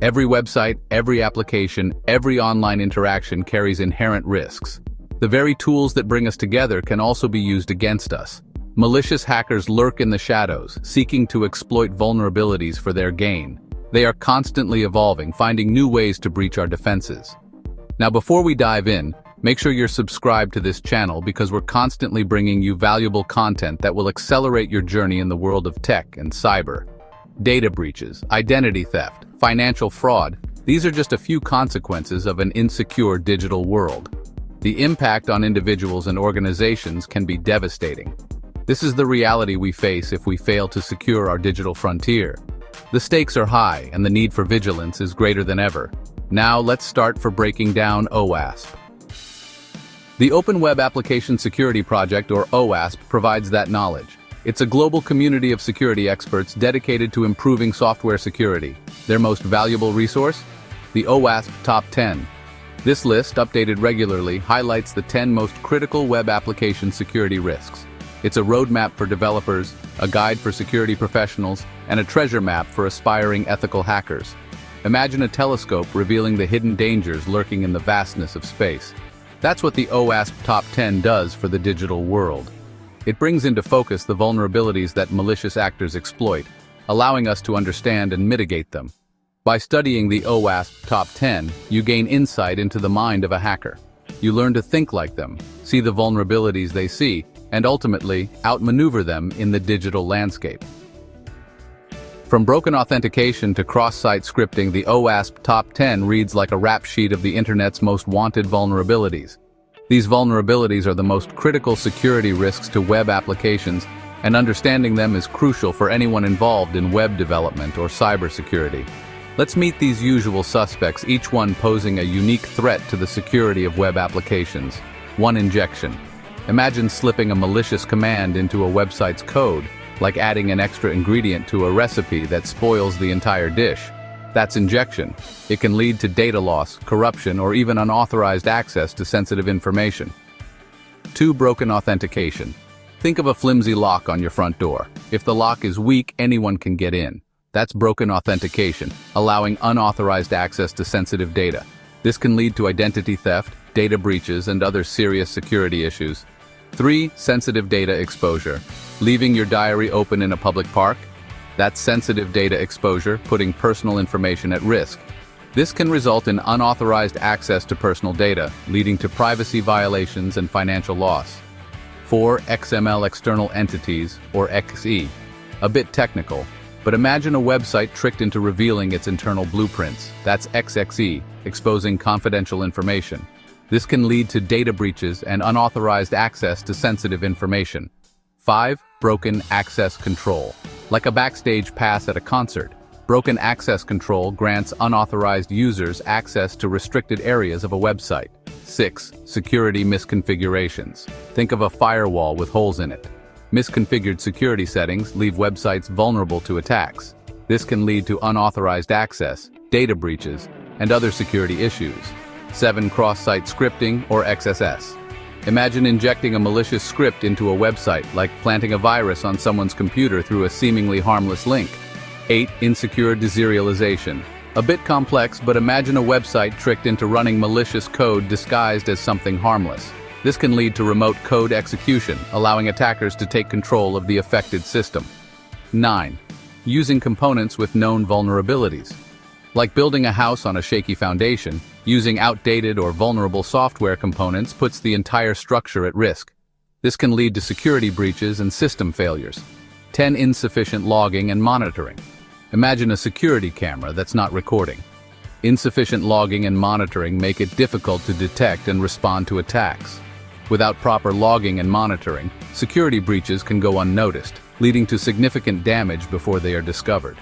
Every website, every application, every online interaction carries inherent risks. The very tools that bring us together can also be used against us. Malicious hackers lurk in the shadows, seeking to exploit vulnerabilities for their gain. They are constantly evolving, finding new ways to breach our defenses. Now, before we dive in, make sure you're subscribed to this channel because we're constantly bringing you valuable content that will accelerate your journey in the world of tech and cyber. Data breaches, identity theft, financial fraud, these are just a few consequences of an insecure digital world. The impact on individuals and organizations can be devastating. This is the reality we face if we fail to secure our digital frontier. The stakes are high and the need for vigilance is greater than ever. Now let's start for breaking down OWASP. The Open Web Application Security Project, or OWASP, provides that knowledge. It's a global community of security experts dedicated to improving software security. Their most valuable resource? The OWASP Top 10. This list, updated regularly, highlights the 10 most critical web application security risks. It's a roadmap for developers, a guide for security professionals, and a treasure map for aspiring ethical hackers. Imagine a telescope revealing the hidden dangers lurking in the vastness of space. That's what the OWASP Top 10 does for the digital world. It brings into focus the vulnerabilities that malicious actors exploit, allowing us to understand and mitigate them. By studying the OWASP Top 10, you gain insight into the mind of a hacker. You learn to think like them, see the vulnerabilities they see, and ultimately, outmaneuver them in the digital landscape. From broken authentication to cross-site scripting, the OWASP Top 10 reads like a rap sheet of the internet's most wanted vulnerabilities. These vulnerabilities are the most critical security risks to web applications, and understanding them is crucial for anyone involved in web development or cybersecurity. Let's meet these usual suspects, each one posing a unique threat to the security of web applications. 1. Injection. Imagine slipping a malicious command into a website's code, like adding an extra ingredient to a recipe that spoils the entire dish. That's injection. It can lead to data loss, corruption, or even unauthorized access to sensitive information. 2. Broken authentication. Think of a flimsy lock on your front door. If the lock is weak, anyone can get in. That's broken authentication, allowing unauthorized access to sensitive data. This can lead to identity theft, data breaches, and other serious security issues. 3. Sensitive data exposure. Leaving your diary open in a public park? That's sensitive data exposure, putting personal information at risk. This can result in unauthorized access to personal data, leading to privacy violations and financial loss. 4. XML external entities, or XE. A bit technical, but imagine a website tricked into revealing its internal blueprints. That's XXE, exposing confidential information. This can lead to data breaches and unauthorized access to sensitive information. 5. Broken access control. Like a backstage pass at a concert, broken access control grants unauthorized users access to restricted areas of a website. 6. Security misconfigurations. Think of a firewall with holes in it. Misconfigured security settings leave websites vulnerable to attacks. This can lead to unauthorized access, data breaches, and other security issues. 7. Cross-site scripting, or XSS. Imagine injecting a malicious script into a website, like planting a virus on someone's computer through a seemingly harmless link. 8. Insecure deserialization. A bit complex, but imagine a website tricked into running malicious code disguised as something harmless. This can lead to remote code execution, allowing attackers to take control of the affected system. 9. Using components with known vulnerabilities. Like building a house on a shaky foundation, using outdated or vulnerable software components puts the entire structure at risk. This can lead to security breaches and system failures. 10. Insufficient logging and monitoring. Imagine a security camera that's not recording. Insufficient logging and monitoring make it difficult to detect and respond to attacks. Without proper logging and monitoring, security breaches can go unnoticed, leading to significant damage before they are discovered.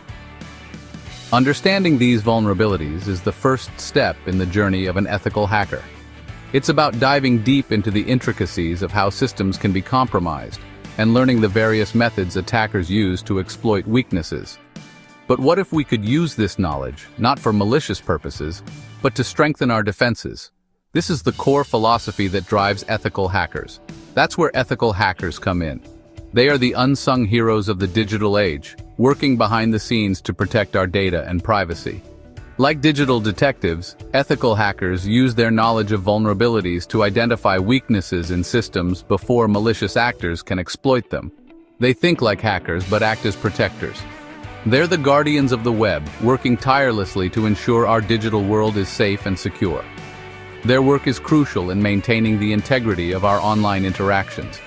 Understanding these vulnerabilities is the first step in the journey of an ethical hacker. It's about diving deep into the intricacies of how systems can be compromised and learning the various methods attackers use to exploit weaknesses. But what if we could use this knowledge, not for malicious purposes, but to strengthen our defenses? This is the core philosophy that drives ethical hackers. That's where ethical hackers come in. They are the unsung heroes of the digital age, working behind the scenes to protect our data and privacy. Like digital detectives, ethical hackers use their knowledge of vulnerabilities to identify weaknesses in systems before malicious actors can exploit them. They think like hackers but act as protectors. They're the guardians of the web, working tirelessly to ensure our digital world is safe and secure. Their work is crucial in maintaining the integrity of our online interactions.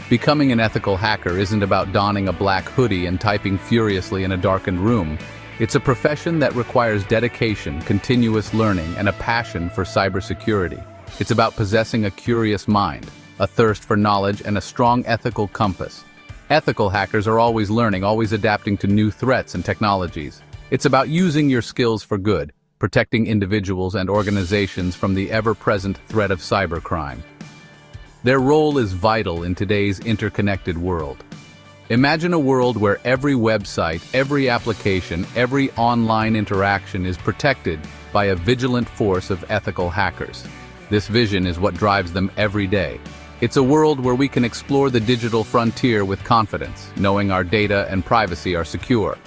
Becoming an ethical hacker isn't about donning a black hoodie and typing furiously in a darkened room. It's a profession that requires dedication, continuous learning, and a passion for cybersecurity. It's about possessing a curious mind, a thirst for knowledge, and a strong ethical compass. Ethical hackers are always learning, always adapting to new threats and technologies. It's about using your skills for good, protecting individuals and organizations from the ever-present threat of cybercrime. Their role is vital in today's interconnected world. Imagine a world where every website, every application, every online interaction is protected by a vigilant force of ethical hackers. This vision is what drives them every day. It's a world where we can explore the digital frontier with confidence, knowing our data and privacy are secure.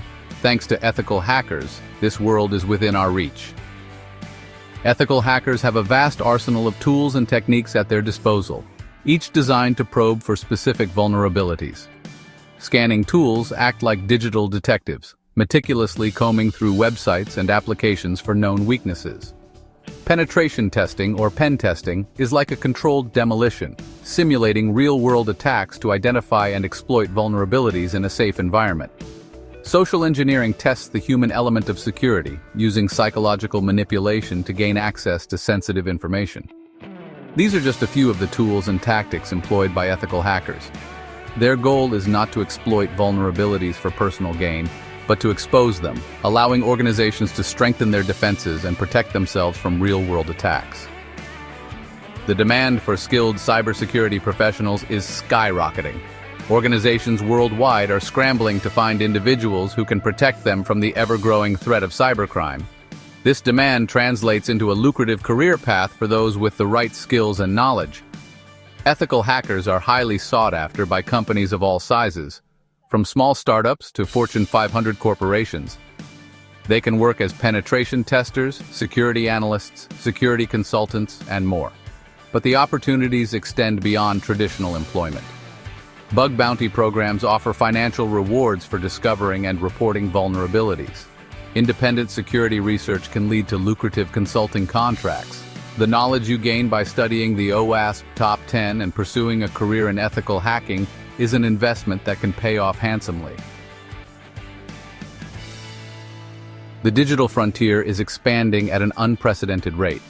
Thanks to ethical hackers, this world is within our reach. Ethical hackers have a vast arsenal of tools and techniques at their disposal, each designed to probe for specific vulnerabilities. Scanning tools act like digital detectives, meticulously combing through websites and applications for known weaknesses. Penetration testing, or pen testing, is like a controlled demolition, simulating real-world attacks to identify and exploit vulnerabilities in a safe environment. Social engineering tests the human element of security, using psychological manipulation to gain access to sensitive information. These are just a few of the tools and tactics employed by ethical hackers. Their goal is not to exploit vulnerabilities for personal gain, but to expose them, allowing organizations to strengthen their defenses and protect themselves from real-world attacks. The demand for skilled cybersecurity professionals is skyrocketing. Organizations worldwide are scrambling to find individuals who can protect them from the ever-growing threat of cybercrime. This demand translates into a lucrative career path for those with the right skills and knowledge. Ethical hackers are highly sought after by companies of all sizes, from small startups to Fortune 500 corporations. They can work as penetration testers, security analysts, security consultants, and more. But the opportunities extend beyond traditional employment. Bug bounty programs offer financial rewards for discovering and reporting vulnerabilities. Independent security research can lead to lucrative consulting contracts. The knowledge you gain by studying the OWASP Top 10 and pursuing a career in ethical hacking is an investment that can pay off handsomely. The digital frontier is expanding at an unprecedented rate.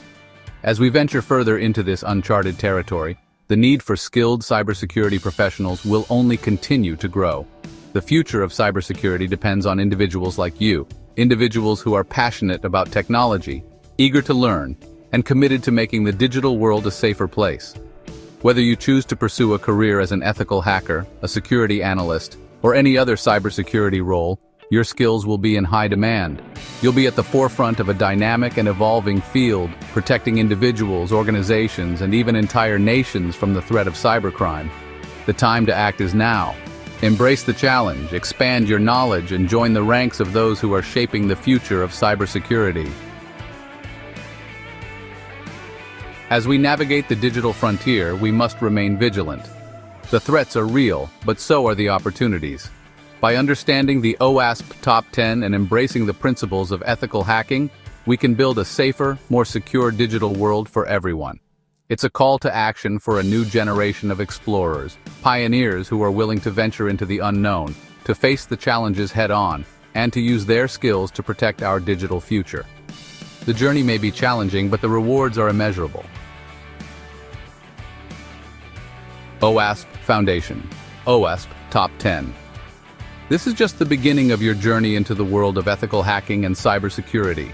As we venture further into this uncharted territory, the need for skilled cybersecurity professionals will only continue to grow. The future of cybersecurity depends on individuals like you, individuals who are passionate about technology, eager to learn, and committed to making the digital world a safer place. Whether you choose to pursue a career as an ethical hacker, a security analyst, or any other cybersecurity role, your skills will be in high demand. You'll be at the forefront of a dynamic and evolving field, protecting individuals, organizations, and even entire nations from the threat of cybercrime. The time to act is now. Embrace the challenge, expand your knowledge, and join the ranks of those who are shaping the future of cybersecurity. As we navigate the digital frontier, we must remain vigilant. The threats are real, but so are the opportunities. By understanding the OWASP Top 10 and embracing the principles of ethical hacking, we can build a safer, more secure digital world for everyone. It's a call to action for a new generation of explorers, pioneers who are willing to venture into the unknown, to face the challenges head-on, and to use their skills to protect our digital future. The journey may be challenging, but the rewards are immeasurable. OWASP Foundation. OWASP Top 10. This is just the beginning of your journey into the world of ethical hacking and cybersecurity.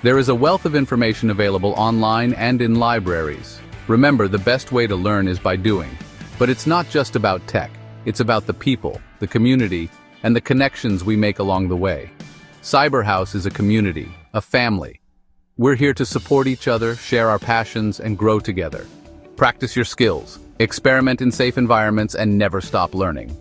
There is a wealth of information available online and in libraries. Remember, the best way to learn is by doing. But it's not just about tech. It's about the people, the community, and the connections we make along the way. CyberHouse is a community, a family. We're here to support each other, share our passions, and grow together. Practice your skills, experiment in safe environments, and never stop learning.